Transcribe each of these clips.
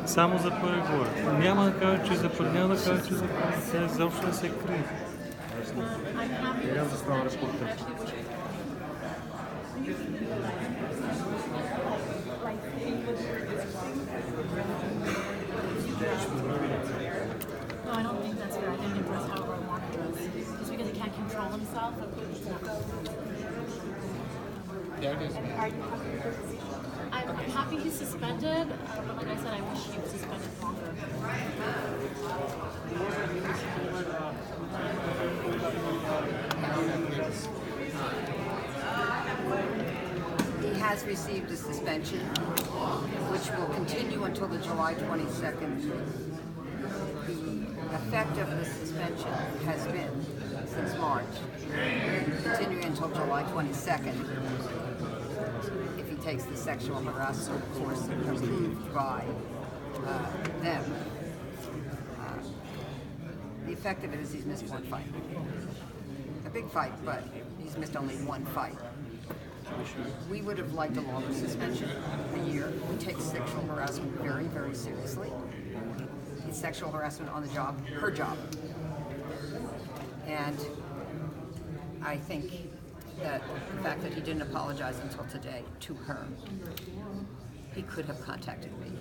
само за преговори. Няма да кажа, че няма да кажа, че тя изобщо не се крие. Аз става репортер. No, I don't think that's fair. I think he dress however I want to dress. Just because he can't control himself. I'm happy he's suspended, but like I said, I wish he was suspended longer. He has received a suspension, which will continue until the July 22nd. The effect of the suspension has been, since March, continuing until July 22nd, if he takes the sexual harassment course approved by them. The effect of it is he's missed one fight. A big fight, but he's missed only one fight. We would have liked a longer suspension, a year. We take sexual harassment very, very seriously. It's sexual harassment on the job, her job. And I think that the fact that he didn't apologize until today to her, he could have contacted me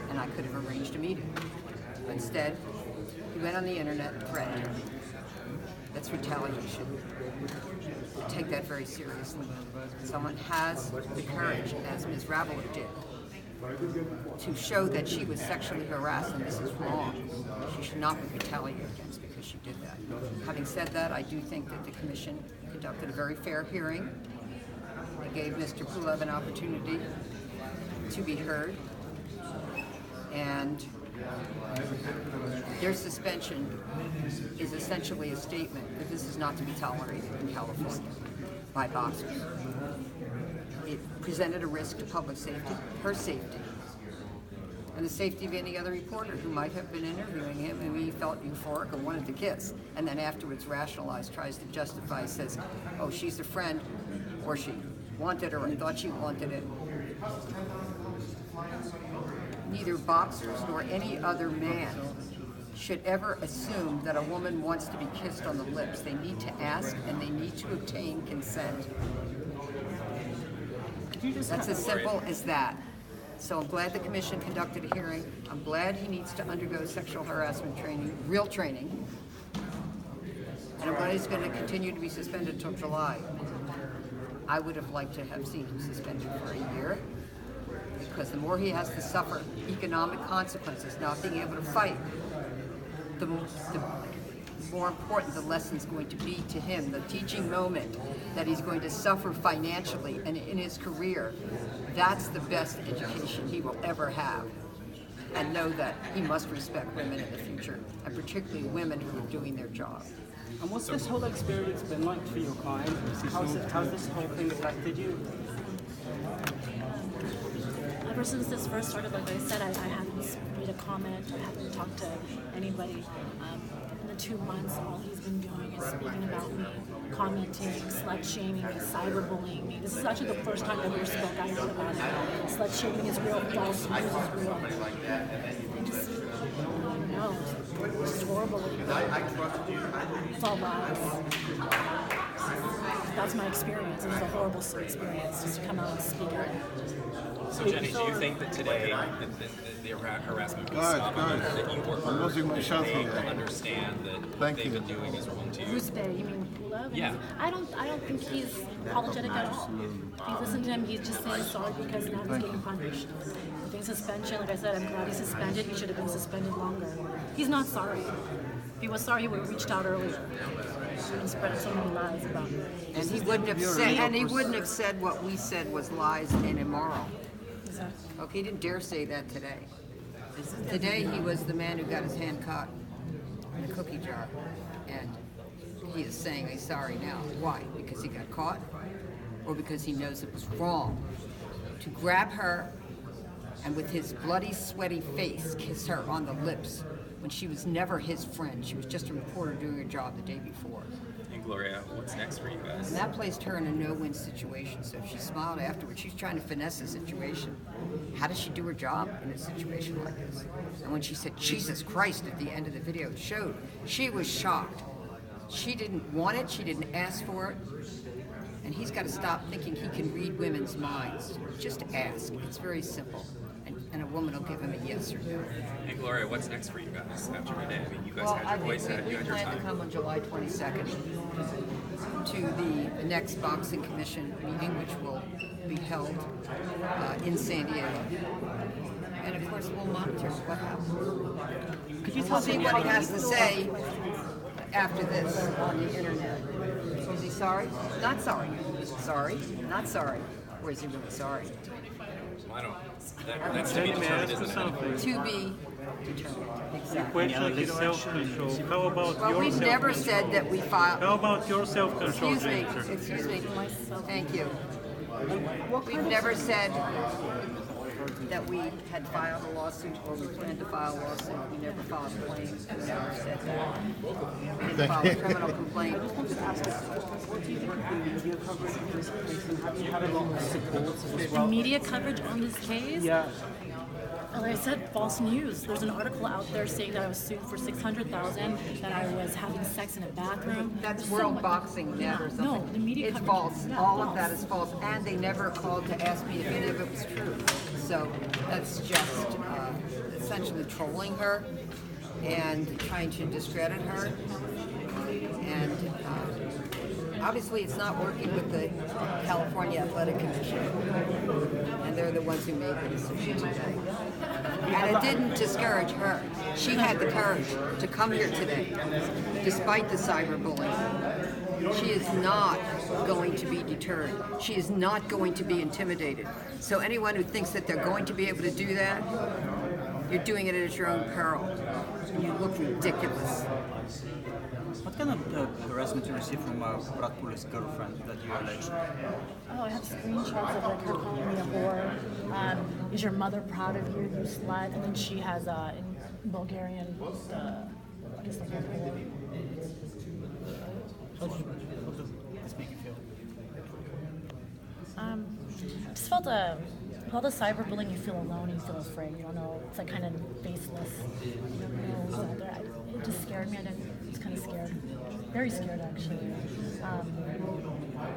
and I could have arranged a meeting. But instead, he went on the internet and threatened her. That's retaliation. Take that very seriously. Someone has the courage, as Ms. Ravalo did, to show that she was sexually harassed and this is wrong. She should not be retaliated against because she did that. Having said that, I do think that the Commission conducted a very fair hearing. They gave Mr. Pulev an opportunity to be heard. And their suspension is essentially a statement that this is not to be tolerated in California by boxers. It presented a risk to public safety, her safety, and the safety of any other reporter who might have been interviewing him and he felt euphoric or wanted to kiss, and then afterwards rationalized, tries to justify, says, oh, she's a friend, or she wanted her, or thought she wanted it. Neither boxers nor any other man should ever assume that a woman wants to be kissed on the lips. They need to ask and they need to obtain consent. That's as simple as that. So I'm glad the Commission conducted a hearing. I'm glad he needs to undergo sexual harassment training, real training. And I'm glad he's going to continue to be suspended until July. I would have liked to have seen him suspended for a year, because the more he has to suffer economic consequences, not being able to fight, the more important the lesson's going to be to him, the teaching moment that he's going to suffer financially and in his career. That's the best education he will ever have. And know that he must respect women in the future, and particularly women who are doing their job. And what's this whole experience been like for your client? How's this whole thing affected you? Ever since this first started, like I said, I haven't made a comment, I haven't talked to anybody. In the 2 months, all he's been doing is speaking about me, commenting, slut-shaming me, cyberbullying me. This is actually the first time I ever spoke out about it. Slut-shaming is real, false news is real. I just, no, it's just horrible. It's all lies. That's my experience. It was a horrible experience just to come out and speak out. So Jenny, do you think that today the harassment will stop? That you work hard, they will understand that they've been doing is wrong to you? Who's they? You mean Pulev? Yeah. I don't think he's apologetic at all. If you listen to him, he's just saying sorry because now he's getting punished. I think suspension, like I said, I'm glad he's suspended. He should have been suspended longer. He's not sorry. If he was sorry, he would have reached out earlier. And spread so many lies about me. And he wouldn't have said what we said was lies and immoral. Exactly. Okay, he didn't dare say that today. Today he was the man who got his hand caught in a cookie jar, and he is saying he's sorry now. Why? Because he got caught, or because he knows it was wrong to grab her and with his bloody, sweaty face kiss her on the lips when she was never his friend. She was just a reporter doing her job the day before. And Gloria, what's next for you guys? And that placed her in a no-win situation. So if she smiled afterwards, she's trying to finesse the situation. How does she do her job in a situation like this? And when she said, Jesus Christ, at the end of the video, it showed, she was shocked. She didn't want it, she didn't ask for it. And he's got to stop thinking he can read women's minds. Just ask. It's very simple. And a woman will give him a yes or no. Hey Gloria, what's next for you guys after today? I mean, you guys Well, had I your voice think set, we you had your plan to time. come on July 22nd to the next Boxing Commission meeting, which will be held in San Diego. And of course, we'll monitor what happens. Could you tell We'll see me what how he has to say after this on the internet. Is he sorry? Not sorry. Sorry? Not sorry. Or is he really sorry? Well, I don't. That's to be determined, isn't it? Something. To be determined. Exactly. Question is self-control. How about Well, your we've never self-control? said that we filed. How about your self-control, Excuse me. Jennifer? Excuse me. Thank you. We've never said that we had filed a lawsuit or we planned to file a lawsuit. We never filed a claim. We never said that. We didn't file a criminal complaint. What do you think of the media coverage of this case, and have you had a lot of support as The well? media coverage on this case? Yeah. Like I said, false news. There's an article out there saying that I was sued for $600,000, that I was having sex in a bathroom. That's There's World so much- Boxing Net or something. No, the media It's coverage. false. Yeah, All of false. that is false. And they never called to ask me if any of it was true. So that's just essentially trolling her and trying to discredit her. And obviously it's not working with the California Athletic Commission. And they're the ones who made the decision today. And it didn't discourage her. She had the courage to come here today, despite the cyberbullying. She is not going to be deterred. She is not going to be intimidated. So anyone who thinks that they're going to be able to do that, you're doing it at your own peril. You look ridiculous. What kind of harassment you received from Brad Pitt's girlfriend that you alleged? Oh, I have screenshots of like her calling me a whore. Is your mother proud of you, you slut? And then she has in Bulgarian, what is the word? How does this make you feel? I just felt with all the cyberbullying, you feel alone, you feel afraid. You don't know. It's like kind of faceless. You don't know who's out there. It just scared me. I was kind of scared, very scared actually.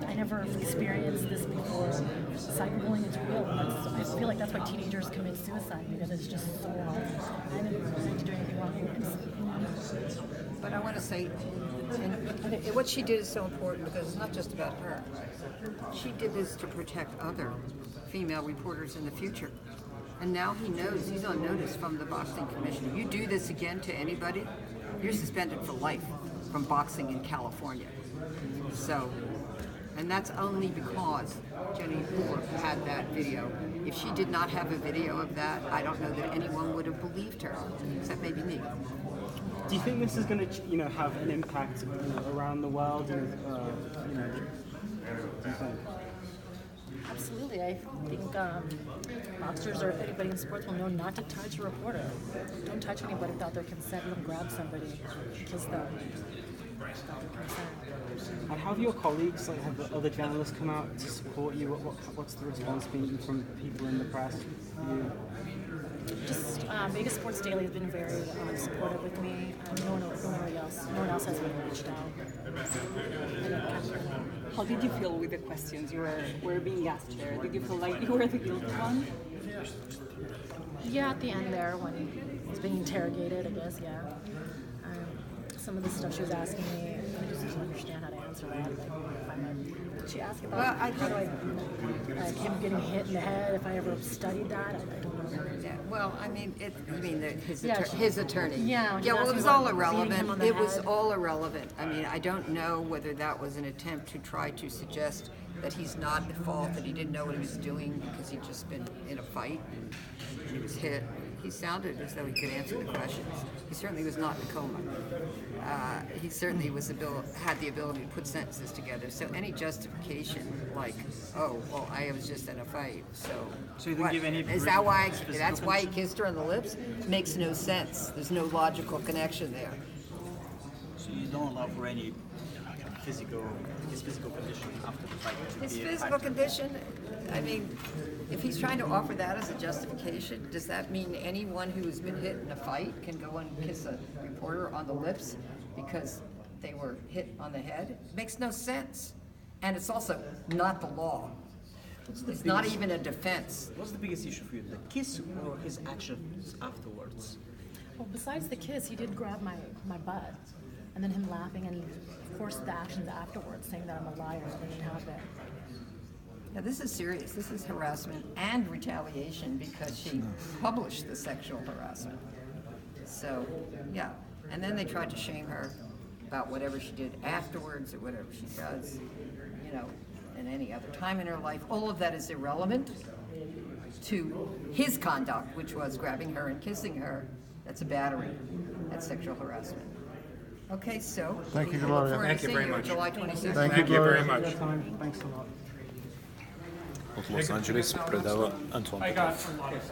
I never experienced this before. Cyberbullying is real. And I feel like that's why teenagers commit suicide, because it's just so hard. I didn't mean to do anything wrong. But I want to say, and what she did is so important because it's not just about her. She did this to protect other female reporters in the future. And now he knows, he's on notice from the Boxing Commission. You do this again to anybody, you're suspended for life from boxing in California. So, and that's only because Jenny Moore had that video. If she did not have a video of that, I don't know that anyone would have believed her, except maybe me. Do you think this is going to, have an impact around the world? And, do you think? Absolutely. I think boxers or anybody in sports will know not to touch a reporter. Don't touch anybody without their consent. Don't grab somebody. Kiss them without their consent. And have your colleagues, have the other journalists come out to support you? What's the response been from people in the press? Just Vegas Sports Daily has been very supportive with me. No one else has really reached out. How did you feel with the questions you were being asked there? Did you feel like you were the guilty one? Yeah, at the end there, when I was being interrogated, I guess, yeah. Some of the stuff she was asking me, I just didn't understand how to answer that. Did she ask about Well, I how do like him getting hit in the head, if I ever studied that? I don't know. Yeah, well, I mean, you mean his attorney? Yeah, when she Yeah, well, asked it me was about all beating irrelevant. him on the It was head. all irrelevant. I mean, I don't know whether that was an attempt to try to suggest that he's not at fault, that he didn't know what he was doing because he'd just been in a fight and he was hit. He sounded as though he could answer the questions. He certainly was not in a coma. He certainly had the ability to put sentences together. So any justification like, oh, well, I was just in a fight, so you didn't what? give any Is that why? specific That's why he kissed her on the lips? Makes no sense. There's no logical connection there. So you don't allow for any his physical condition after the fight to His be a physical factor? condition, I mean, if he's trying to offer that as a justification, does that mean anyone who's been hit in a fight can go and kiss a reporter on the lips because they were hit on the head? Makes no sense. And it's also not the law. It's not even a defense. What's the biggest issue for you, the kiss or his actions afterwards? Well, besides the kiss, he did grab my butt, and then him laughing, and of course the actions afterwards, saying that I'm a liar, that didn't happen. Now, this is serious. This is harassment and retaliation because she published the sexual harassment. So, yeah. And then they tried to shame her about whatever she did afterwards or whatever she does, you know, in any other time in her life. All of that is irrelevant to his conduct, which was grabbing her and kissing her. That's a battery. That's sexual harassment. Okay, so Thank you, we look Gloria. forward to Thank you seeing very on much. July 26th. Thank you, Thank you very Gloria. much. Thanks a lot. От Лос-Анджелес предава Антон Петров. I got a lot of